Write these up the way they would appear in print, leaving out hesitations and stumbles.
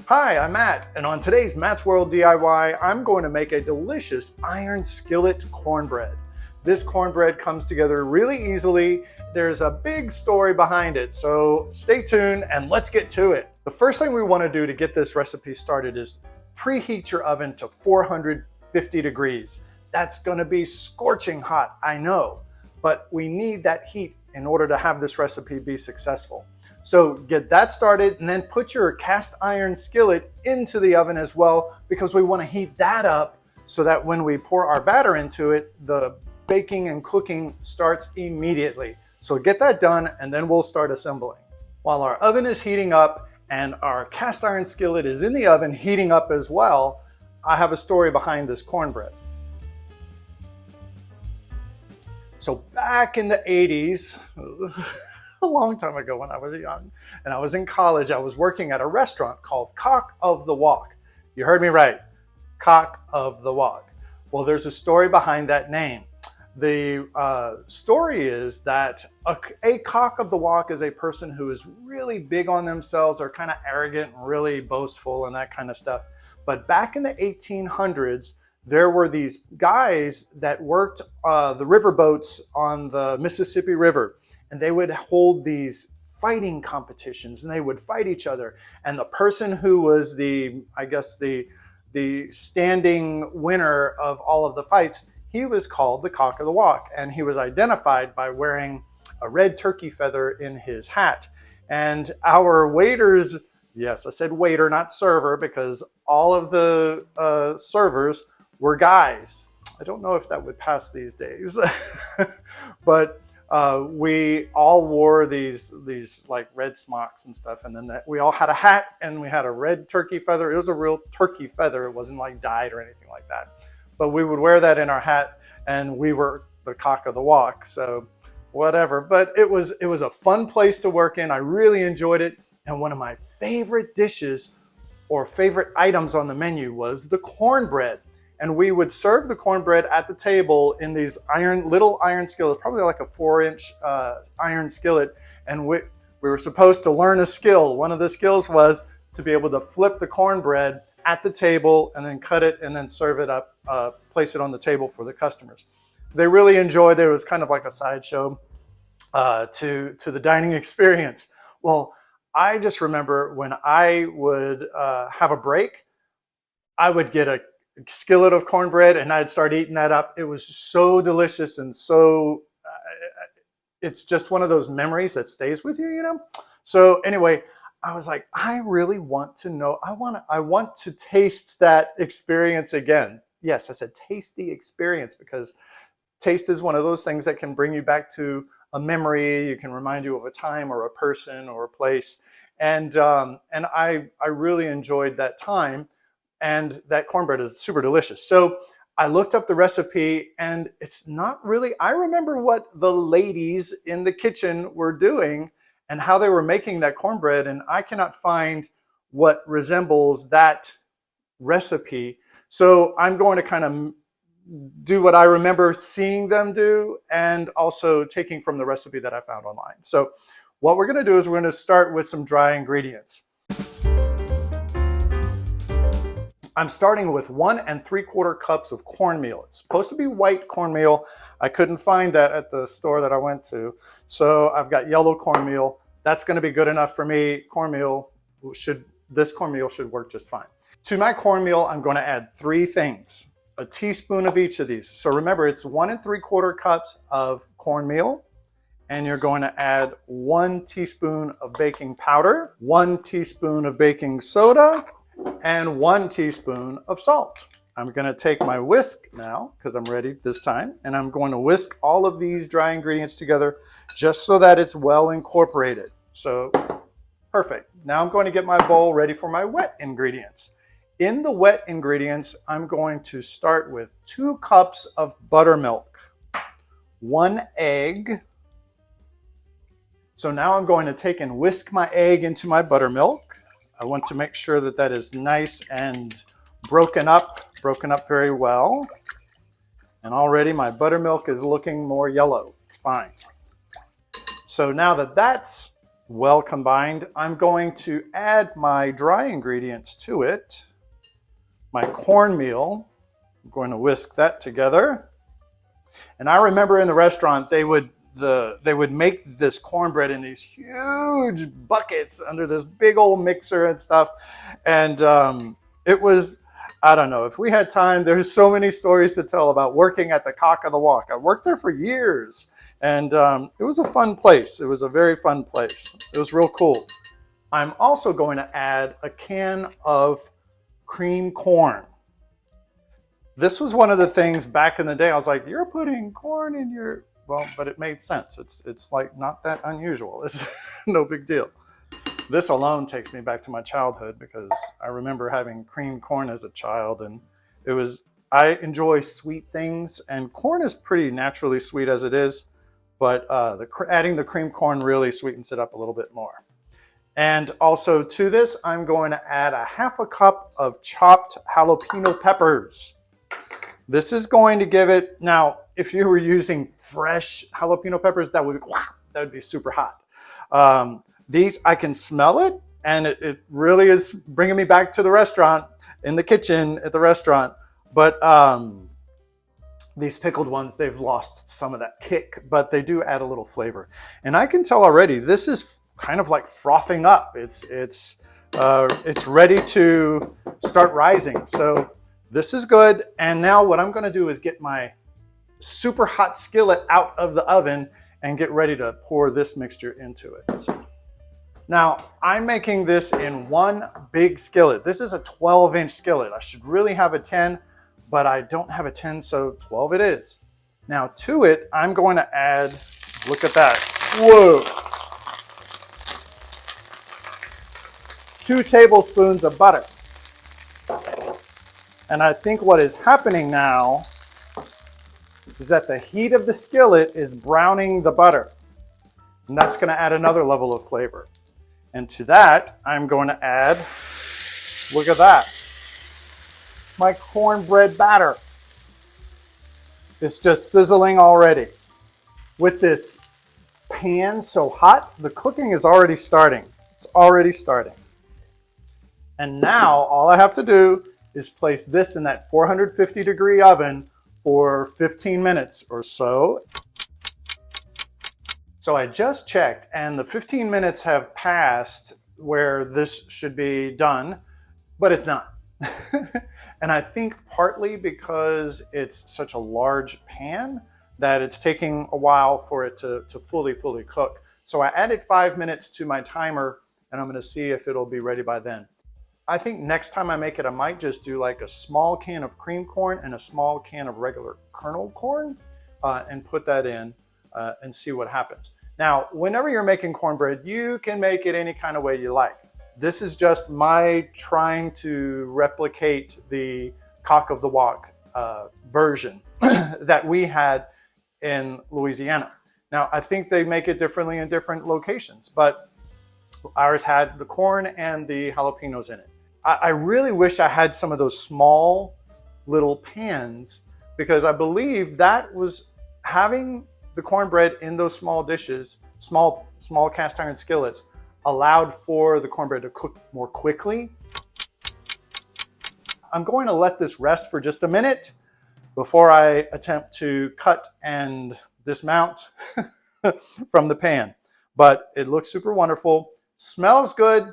Hi, I'm Matt, and on today's Matt's World DIY, I'm going to make a delicious iron skillet cornbread. This cornbread comes together really easily. There's a big story behind it, so stay tuned and let's get to it. The first thing we want to do to get this recipe started is preheat your oven to 450 degrees. That's going to be scorching hot, I know, but we need that heat in order to have this recipe be successful. So get that started and then put your cast iron skillet into the oven as well, because we want to heat that up so that when we pour our batter into it, the baking and cooking starts immediately. So get that done and then we'll start assembling. While our oven is heating up and our cast iron skillet is in the oven heating up as well, I have a story behind this cornbread. So back in the 80s, a long time ago when I was young and I was in college, I was working at a restaurant called Cock of the Walk. You heard me right, Cock of the Walk. Well, there's a story behind that name. The story is that a cock of the walk is a person who is really big on themselves, or kind of arrogant and really boastful and that kind of stuff. But back in the 1800s, there were these guys that worked the river boats on the Mississippi River, and they would hold these fighting competitions and they would fight each other. And the person who was the standing winner of all of the fights, he was called the Cock of the Walk, and he was identified by wearing a red turkey feather in his hat. And our waiters, yes, I said waiter, not server, because all of the servers were guys. I don't know if that would pass these days, but we all wore these like red smocks and stuff, and then we all had a hat and we had a red turkey feather. It was a real turkey feather. It wasn't like dyed or anything like that. But we would wear that in our hat, and we were the Cock of the Walk. So whatever. But it was a fun place to work in. I really enjoyed it. And one of my favorite dishes or favorite items on the menu was the cornbread. And we would serve the cornbread at the table in these little iron skillets, probably like a 4-inch iron skillet. And we were supposed to learn a skill. One of the skills was to be able to flip the cornbread at the table and then cut it and then serve it up, place it on the table for the customers. They really enjoyed it. It was kind of like a sideshow to the dining experience. Well, I just remember when I would have a break, I would get a skillet of cornbread and I'd start eating that up. It was so delicious and so it's just one of those memories that stays with you, you know? So anyway, I was like, I really want to know, I want to taste that experience again. Yes, I said taste the experience, because taste is one of those things that can bring you back to a memory. You can remind you of a time or a person or a place. And I really enjoyed that time. And that cornbread is super delicious. So I looked up the recipe, and it's not really, I remember what the ladies in the kitchen were doing and how they were making that cornbread, and I cannot find what resembles that recipe. So I'm going to kind of do what I remember seeing them do, and also taking from the recipe that I found online. So what we're going to do is we're going to start with some dry ingredients. I'm starting with 1 3/4 cups of cornmeal. It's supposed to be white cornmeal. I couldn't find that at the store that I went to. So I've got yellow cornmeal. That's going to be good enough for me. This cornmeal should work just fine. To my cornmeal, I'm going to add 3 things. A teaspoon of each of these. So remember, it's 1 3/4 cups of cornmeal. And you're going to add 1 teaspoon of baking powder, 1 teaspoon of baking soda, and 1 teaspoon of salt. I'm going to take my whisk now, because I'm ready this time, and I'm going to whisk all of these dry ingredients together just so that it's well incorporated. So perfect. Now I'm going to get my bowl ready for my wet ingredients. In the wet ingredients, I'm going to start with 2 cups of buttermilk, 1 egg. So now I'm going to take and whisk my egg into my buttermilk. I want to make sure that that is nice and broken up very well. And already my buttermilk is looking more yellow. It's fine. So now that that's well combined. I'm going to add my dry ingredients to it. My cornmeal. I'm going to whisk that together. And I remember in the restaurant they would make this cornbread in these huge buckets under this big old mixer and stuff. And it was, I don't know, if we had time, there's so many stories to tell about working at the Cock of the Walk. I worked there for years, and it was a fun place. It was a very fun place. It was real cool. I'm also going to add a can of cream corn. This was one of the things back in the day. I was like, you're putting corn in your, well, but it made sense. It's like not that unusual. It's no big deal. This alone takes me back to my childhood because I remember having creamed corn as a child, and I enjoy sweet things, and corn is pretty naturally sweet as it is, but adding the creamed corn really sweetens it up a little bit more. And also to this, I'm going to add a half a cup of chopped jalapeno peppers. This is going to give it, now, if you were using fresh jalapeno peppers, that would be super hot. These, I can smell it, and it really is bringing me back to the restaurant, in the kitchen at the restaurant. But these pickled ones, they've lost some of that kick, but they do add a little flavor. And I can tell already, this is kind of like frothing up. It's ready to start rising. So this is good. And now what I'm going to do is get my super hot skillet out of the oven and get ready to pour this mixture into it. Now, I'm making this in one big skillet. This is a 12-inch skillet. I should really have a 10, but I don't have a 10, so 12 it is. Now to it, I'm going to add, look at that, whoa, 2 tablespoons of butter. And I think what is happening now is that the heat of the skillet is browning the butter. And that's going to add another level of flavor. And to that, I'm going to add, look at that, my cornbread batter. It's just sizzling already. With this pan so hot, the cooking is already starting. It's already starting. And now all I have to do is place this in that 450-degree oven for 15 minutes or so. So I just checked, and the 15 minutes have passed where this should be done, but it's not. And I think partly because it's such a large pan that it's taking a while for it to fully cook. So I added 5 minutes to my timer, and I'm going to see if it'll be ready by then. I think next time I make it, I might just do like a small can of cream corn and a small can of regular kernel corn and put that in and see what happens. Now, whenever you're making cornbread, you can make it any kind of way you like. This is just my trying to replicate the Cock of the Walk version that we had in Louisiana. Now, I think they make it differently in different locations, but ours had the corn and the jalapenos in it. I really wish I had some of those small little pans, because I believe that was having the cornbread in those small dishes, small cast iron skillets, allowed for the cornbread to cook more quickly. I'm going to let this rest for just a minute before I attempt to cut and dismount from the pan. But it looks super wonderful, smells good.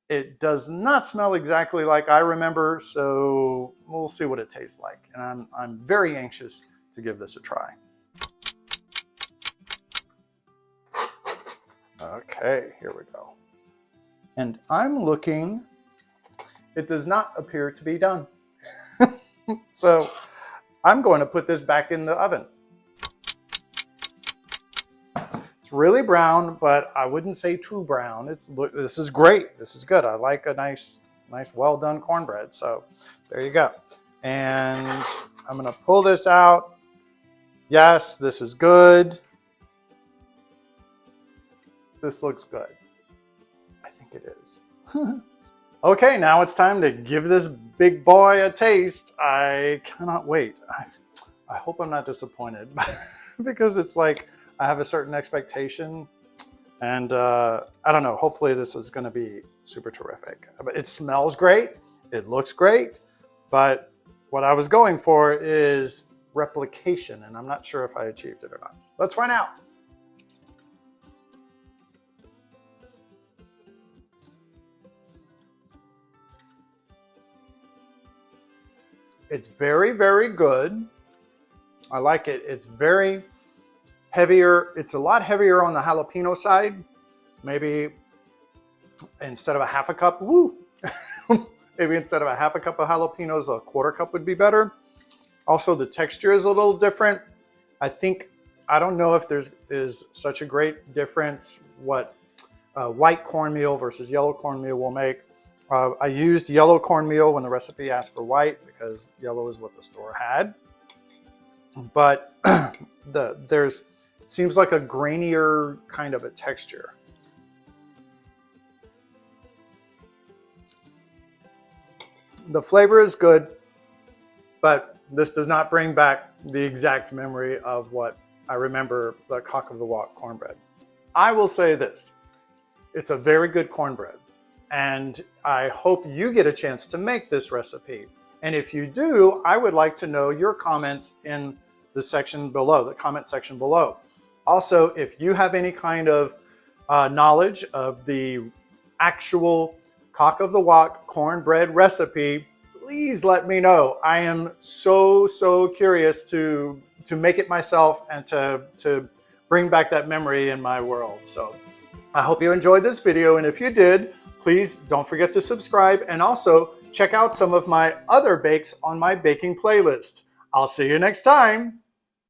It does not smell exactly like I remember, so we'll see what it tastes like. And I'm very anxious to give this a try. Okay, here we go. And I'm looking, it does not appear to be done. So I'm going to put this back in the oven. It's really brown, but I wouldn't say too brown. This is great. This is good. I like a nice well done cornbread. So there you go. And I'm going to pull this out. Yes, this is good. This looks good. I think it is. Okay, now it's time to give this big boy a taste. I cannot wait. I hope I'm not disappointed because it's like I have a certain expectation And I don't know, hopefully this is going to be super terrific. It smells great. It looks great. But what I was going for is replication, and I'm not sure if I achieved it or not. Let's find out. It's very, very good. I like it. It's very heavier. It's a lot heavier on the jalapeno side. Maybe instead of a half a cup, maybe instead of a half a cup of jalapenos, a quarter cup would be better. Also, the texture is a little different. I don't know if is such a great difference what white cornmeal versus yellow cornmeal will make. I used yellow cornmeal when the recipe asked for white because yellow is what the store had. But seems like a grainier kind of a texture. The flavor is good, but this does not bring back the exact memory of what I remember the Cock of the Walk cornbread. I will say this, it's a very good cornbread, and I hope you get a chance to make this recipe. And if you do, I would like to know your comments in the section below, the comment section below. Also, if you have any kind of knowledge of the actual Cock of the Walk cornbread recipe, please let me know. I am so curious to make it myself and to bring back that memory in my world. So I hope you enjoyed this video, and if you did, please don't forget to subscribe and also check out some of my other bakes on my baking playlist. I'll see you next time.